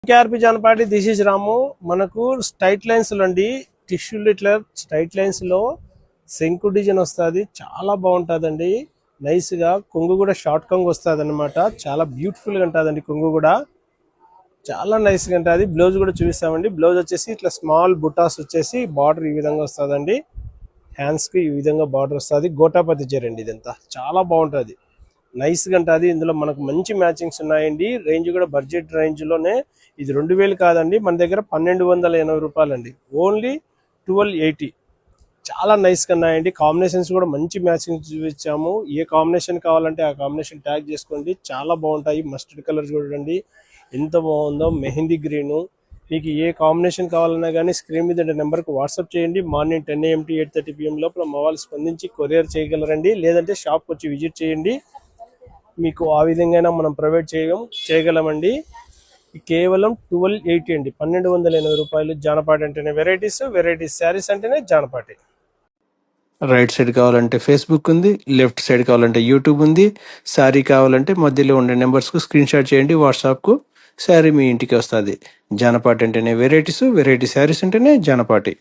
KRP Janapati this is రాము. మనకు straight lines లో అండి, టిష్యూలు ఇట్లా స్ట్రైట్ లైన్స్ లో శంకు డిజైన్ వస్తుంది, చాలా బాగుంటుందండి. నైస్ గా కొంగు కూడా షార్ట్ కొంగు వస్తుంది అనమాట, చాలా బ్యూటిఫుల్ గా ఉంటుందండి. కొంగు కూడా చాలా నైస్ గా ఉంటుంది. బ్లౌజ్ కూడా చూపిస్తామండి. బ్లౌజ్ వచ్చేసి ఇట్లా స్మాల్ బుటాస్ వచ్చేసి బార్డర్ ఈ విధంగా వస్తుందండి. హ్యాండ్స్ కి ఈ విధంగా బార్డర్ వస్తుంది. గోటాపతి చీరండి ఇదంతా, చాలా బాగుంటుంది, నైస్ గా ఉంటుంది. ఇందులో మనకు మంచి మ్యాచింగ్స్ ఉన్నాయండి. రేంజ్ కూడా బడ్జెట్ రేంజ్ లోనే. ఇది 2000 కాదండి, మన దగ్గర 1280 రూపాయలండి, ఓన్లీ 1280. చాలా నైస్ గా ఉన్నాయండి. కాంబినేషన్స్ కూడా మంచి మ్యాచింగ్ చూపించాము. ఏ కాంబినేషన్ కావాలంటే ఆ కాంబినేషన్ ట్యాగ్ చేసుకోండి, చాలా బాగుంటాయి. మస్టర్డ్ కలర్ చూడండి ఎంత బాగుందో, మెహందీ గ్రీను. మీకు ఏ కాంబినేషన్ కావాలన్నా కానీ స్క్రీన్ మీద నెంబర్కి వాట్సాప్ చేయండి. మార్నింగ్ 10 AM to 8:30 PM లోపల మా వాళ్ళు స్పందించి కొరియర్ చేయగలరండి. లేదంటే షాప్కి వచ్చి విజిట్ చేయండి, మీకు ఆ విధంగా మనం ప్రొవైడ్ చేయగలమండి. కేవలం 1280 అండి, 1280 రూపాయలు. జానపాటి అంటేనే వెరైటీస్ శారీస్ అంటేనే జానపాటి. రైట్ సైడ్ కావాలంటే ఫేస్బుక్ ఉంది, లెఫ్ట్ సైడ్ కావాలంటే యూట్యూబ్ ఉంది. శారీ కావాలంటే మధ్యలో ఉండే నెంబర్స్కు స్క్రీన్ షాట్ చేయండి వాట్సాప్కు, శారీ మీ ఇంటికి వస్తుంది. జానపాటి అంటేనే వెరైటీ శారీస్ అంటేనే జానపాటి.